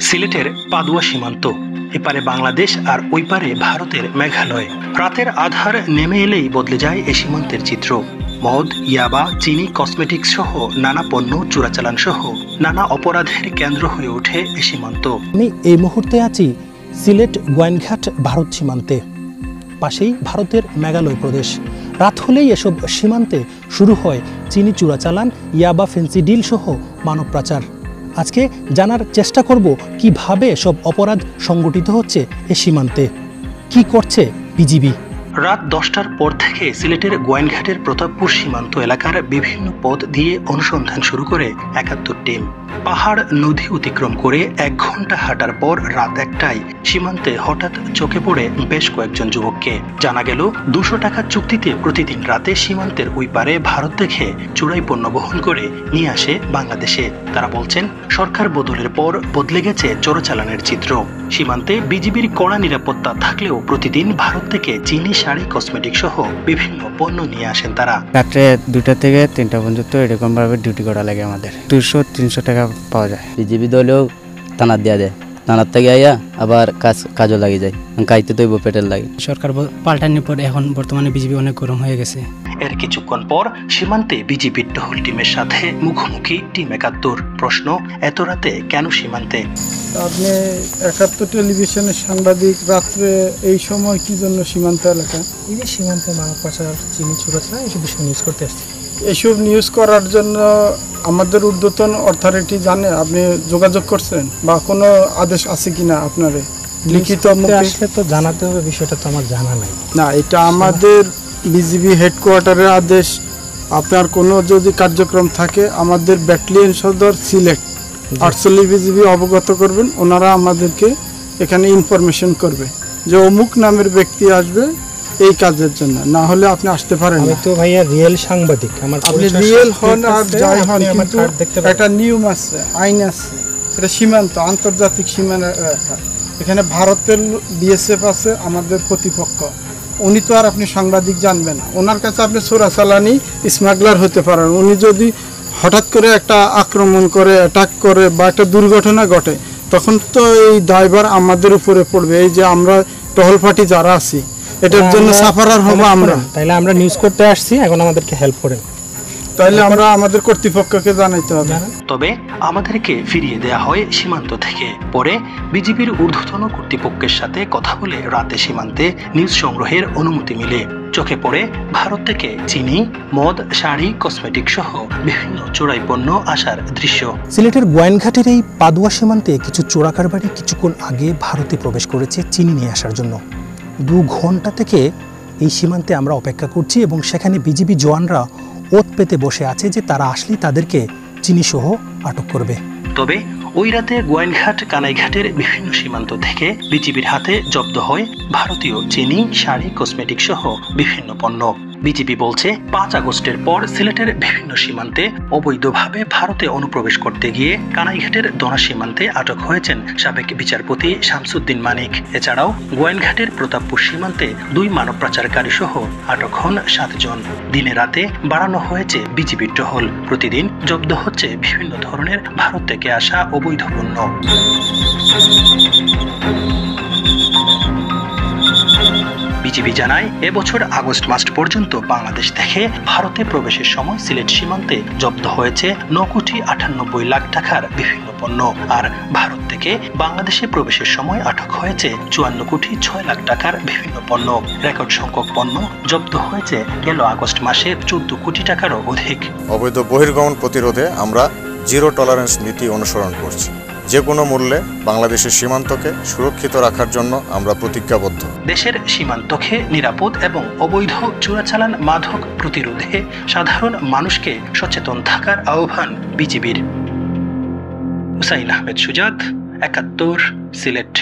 সিলেটের পাদুয়া সীমান্ত, এপারে বাংলাদেশ আর ওই পারে ভারতের মেঘালয়। রাতের আধার নেমে এলেই বদলে যায় এ সীমান্তের চিত্র। মদ, ইয়াবা, চিনি, কসমেটিক্স সহ নানা পণ্য চোরাচালান সহ নানা অপরাধের কেন্দ্র হয়ে ওঠে এ সীমান্ত। আমি এই মুহূর্তে আছি সিলেট গোয়াইনঘাট ভারত সীমান্তে, পাশেই ভারতের মেঘালয় প্রদেশ। রাত হলেই এসব সীমান্তে শুরু হয় চিনি চোরাচালান, ইয়াবা, ফেন্সি ডিল সহ মানব পাচার। আজকে জানার চেষ্টা করব কিভাবে সব অপরাধ সংগঠিত হচ্ছে এ সীমান্তে, কি করছে বিজিবি। রাত 10টার পর থেকে সিলেটের গোয়াইনঘাটের প্রতাপপুর সীমান্ত এলাকার বিভিন্ন পথ দিয়ে অনুসন্ধান শুরু করে 71 টিম। পাহাড় নদী অতিক্রম করে 1 ঘন্টা হাঁটার পর রাত 1টায় সীমান্তে হঠাৎ চোখে পড়ে বেশ কয়েকজন যুবককে। জানা গেল 200 টাকার চুক্তিতে প্রতিদিন রাতে সীমান্তের ওই পারে ভারত থেকে চোরাই পণ্য বহন করে নিয়ে আসে বাংলাদেশে। তারা বলছেন, সরকার বদলের পর বদলে গেছে চোরাচালানের চিত্র। সীমান্তে বিজিবির কড়া নিরাপত্তা থাকলেও প্রতিদিন ভারত থেকে চিনি, শাড়ি, কসমেটিক সহ বিভিন্ন পণ্য নিয়ে আসেন তারা। রাত্রে 2টা থেকে 3টা পর্যন্ত এরকম ভাবে ডিউটি করা লাগে আমাদের। 200-300 টাকা পাওয়া যায়। বিজিবি দলেও থানার দেওয়া যায়, থানার থেকে আইয়া আবার কাজও লাগে যায়, কাইতে তৈব পেটের লাগে। সরকার পাল্টানোর পর এখন বর্তমানে বিজিবি অনেক গরম হয়ে গেছে। এর কিছুক্ষণ পর সীমান্তে বিজিবির টহল টিমের সাথে মুখোমুখি টিম 71। প্রশ্ন, এত রাতে কেন সীমান্তে? আপনি 71 টেলিভিশনের সাংবাদিক, রাত্রে এই সময় কি জন্য সীমান্ত এলাকা? এই যে সীমান্তে মানব পাচার, চিনি চোরাচালান, এইসব বিষয় নিউজ করতে আসছে। এসব নিউজ করার জন্য আমাদের ঊর্ধ্বতন অথরিটি জানে? আপনি যোগাযোগ করছেন বা কোনো আদেশ আছে কিনা আপনারে লিখিত? আসলে তো জানাতে হবে, বিষয়টা তো আমার জানা নাই। না, এটা আমাদের বিজিবি হেডকোয়ার্টারের আদেশ। আপনার কোনো যদি কার্যক্রম থাকে আমাদের ব্যাটালিয়ন সদর সিলেট 48 বিজিবি অবগত করবেন। ওনারা আমাদেরকে এখানে ইনফরমেশন করবে যে অমুক নামের ব্যক্তি আসবে এই কাজের জন্য, না হলে আপনি আসতে পারেন না। আমি তো ভাইয়া রিয়েল সাংবাদিক, আমার আপনি রিয়েল হন আর যাই হন, কিন্তু একটা নিয়ম আছে, আইন আছে। এটা সীমান্ত, আন্তর্জাতিক সীমানা। এখানে ভারতের বিএসএফ আছে আমাদের প্রতিপক্ষ। উনি তো আর আপনি সাংবাদিক জানবেন না, ওনার কাছে আপনি চোরাচালানি স্মাগলার হতে পারেন। উনি যদি হঠাৎ করে একটা আক্রমণ করে, অ্যাটাক করে বা একটা দুর্ঘটনা ঘটে, তখন তো এই দায়ভার আমাদের উপরে পড়বে। এই যে আমরা টহল পার্টি যারা আছি, এটার জন্য সাফারার হব আমরা। তাইলে আমরা নিউজ করতে আসছি, এখন আমাদেরকে হেল্প করেন। তাইলে আমরা আমাদের কর্তৃপক্ষকে জানাইতে হবে। তবে আমাদেরকে ফিরিয়ে দেয়া হয় সীমান্ত থেকে। পরে বিজিবির ঊর্ধ্বতন কর্তৃপক্ষের সাথে কথা বলে রাতে সীমান্তে নিউজ সংগ্রহের অনুমতি মিলে। চোখে পড়ে ভারত থেকে চিনি, মদ, শাড়ি, কসমেটিক সহ বিভিন্ন চোরাই পণ্য আসার দৃশ্য। সিলেটের গোয়াইনঘাটের এই পাদুয়া সীমান্তে কিছু চোরা কারবারি কিছুক্ষণ আগে ভারতে প্রবেশ করেছে চিনি নিয়ে আসার জন্য। 2 ঘন্টা থেকে এই সীমান্তে আমরা অপেক্ষা করছি এবং সেখানে বিজিবি জওয়ানরা ওত পেতে বসে আছে যে তারা আসলেই তাদেরকে চিনি সহ আটক করবে। তবে ওই রাতে গোয়াইনঘাট, কানাইঘাটের বিভিন্ন সীমান্ত থেকে বিজিবির হাতে জব্দ হয় ভারতীয় চিনি, শাড়ি, কসমেটিক সহ বিভিন্ন পণ্য। বিজিবি বলছে, 5 আগস্টের পর সিলেটের বিভিন্ন সীমান্তে অবৈধভাবে ভারতে অনুপ্রবেশ করতে গিয়ে কানাইঘাটের দোনা সীমান্তে আটক হয়েছেন সাবেক বিচারপতি শামসুদ্দিন মানিক। এছাড়াও গোয়াইনঘাটের প্রতাপপুর সীমান্তে 2 মানব পাচারকারী সহ আটক হন 7 জন। দিনে রাতে বাড়ানো হয়েছে বিজিবির টহল। প্রতিদিন জব্দ হচ্ছে বিভিন্ন ধরনের ভারত থেকে আসা অবৈধ পণ্য। বিজিবি জানায়, এবছর আগস্ট মাস পর্যন্ত বাংলাদেশ থেকে ভারতে প্রবেশের সময় সিলেট সীমান্তে জব্দ হয়েছে 9,98,00,000 টাকার বিভিন্ন পণ্য। আর ভারত থেকে বাংলাদেশে প্রবেশের সময় আটক হয়েছে 54,06,00,000 টাকার বিভিন্ন পণ্য। রেকর্ড সংখ্যক পণ্য জব্দ হয়েছে গেল আগস্ট মাসে 14 কোটি টাকারও অধিক। অবৈধ বহির্গমন প্রতিরোধে আমরা জিরো টলারেন্স নীতি অনুসরণ করছি। যে কোনো মূল্যে বাংলাদেশের সীমান্তকে সুরক্ষিত রাখার জন্য আমরা প্রতিজ্ঞাবদ্ধ। দেশের সীমান্তকে নিরাপদ এবং অবৈধ চোরাচালান মাদক প্রতিরোধে সাধারণ মানুষকে সচেতন থাকার আহ্বান বিজিবির। হুসাইন আহমেদ সুজাত, 71, সিলেট।